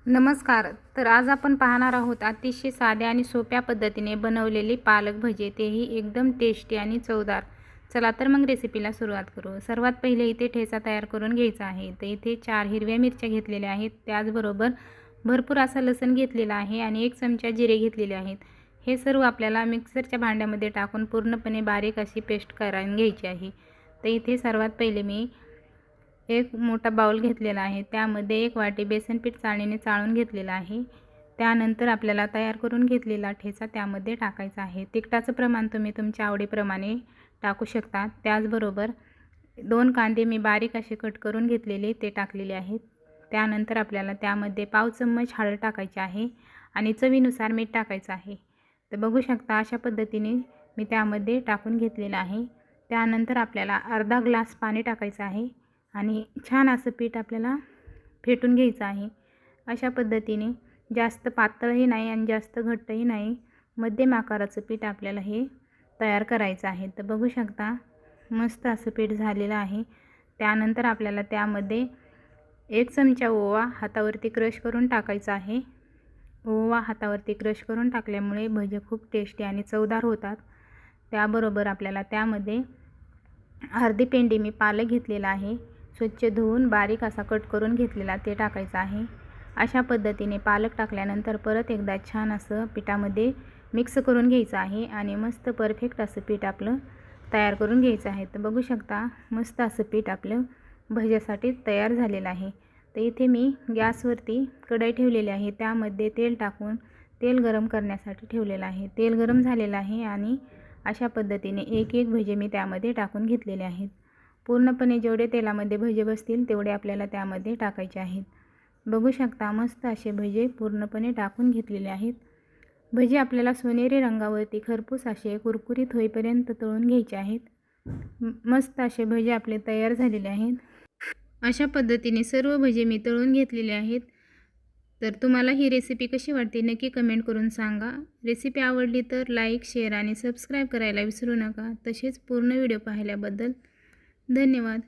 नमस्कार. तर आज आपण पाहणार आहोत अतिशय साध्या आणि सोप्या पद्धतीने बनवलेली पालक भजी, तेही एकदम टेस्टी आणि चवदार. चला तर मग रेसिपीला सुरुवात करू. सर्वात पहिले इथे ठेचा तयार करून घ्यायचा आहे. तर इथे 4 हिरव्या मिरच्या घेतलेल्या आहेत. त्याचबरोबर भरपूर असा लसूण घेतलेला आहे आणि 1 चमचा जिरे घेतलेले आहेत. हे सर्व आपल्याला मिक्सरच्या भांड्यामध्ये टाकून पूर्णपणे बारीक अशी पेस्ट करून घ्यायची आहे. तर इथे सर्वात पहिले मी एक मोठा बाउल घेतलेला आहे. त्यामध्ये 1 वाटी बेसन पीठ चाळणीने चाळून घेतलेलं आहे. त्यानंतर आपल्याला तयार करून घेतलेला ठेचा त्यामध्ये टाकायचा आहे. तिखटाचं प्रमाण तुम्ही तुमच्या आवडीप्रमाणे टाकू शकता. त्याचबरोबर 2 कांदे मी बारीक असे कट करून घेतलेले ते टाकलेले आहेत. त्यानंतर आपल्याला त्यामध्ये पाव चम्मच हळद टाकायची आहे आणि चवीनुसार मीठ टाकायचं आहे. तर बघू शकता अशा पद्धतीने मी त्यामध्ये टाकून घेतलेलं आहे. त्यानंतर आपल्याला अर्धा ग्लास पाणी टाकायचं आहे आणि छान असं पीठ आपल्याला फेटून घ्यायचं आहे. अशा पद्धतीने जास्त पातळही नाही आणि जास्त घट्टही नाही, मध्यम आकाराचं पीठ आपल्याला हे तयार करायचं आहे. तर बघू शकता मस्त असं पीठ झालेलं आहे. त्यानंतर आपल्याला त्यामध्ये 1 चमचा ओवा हातावरती क्रश करून टाकायचा आहे. ओवा हातावरती क्रश करून टाकल्यामुळे भजे खूप टेस्टी आणि चवदार होतात. त्याबरोबर आपल्याला त्यामध्ये अर्धी पेंडी मी पालक घेतलेला आहे. स्वच्छ धुवून बारीक असा कट करून घेतलेला ते टाकायचा आहे. अशा पद्धतीने पालक टाकल्यानंतर परत एकदा छान असं पिठामध्ये मिक्स करून घ्यायचं आहे आणि मस्त परफेक्ट असं पीठ आपलं तयार करून घ्यायचं आहे. तर बघू शकता मस्त असं पीठ आपलं भज्यासाठी तयार झालेलं आहे. तर इथे मी गॅसवरती कढई ठेवलेली आहे. त्यामध्ये तेल टाकून तेल गरम करण्यासाठी ठेवलेलं आहे. तेल गरम झालेलं आहे आणि अशा पद्धतीने एक एक भजे मी त्यामध्ये टाकून घेतलेले आहेत. पूर्णपणे जेवढे तेलामध्ये भजे बसतील तेवढे आपल्याला त्यामध्ये टाकायचे आहेत. बघू शकता मस्त असे भजे पूर्णपणे टाकून घेतलेले आहेत. भजे आपल्याला सोनेरी रंगावरती खरपूस असे कुरकुरीत होईपर्यंत तळून घ्यायचे आहेत. मस्त असे भजे आपले तयार झालेले आहेत. अशा पद्धतीने सर्व भजे मी तळून घेतलेले आहेत. तर तुम्हाला ही रेसिपी कशी वाटते नक्की कमेंट करून सांगा. रेसिपी आवडली तर लाईक, शेअर आणि सबस्क्राईब करायला विसरू नका. तसेच पूर्ण व्हिडिओ पाहिल्याबद्दल धन्यवाद.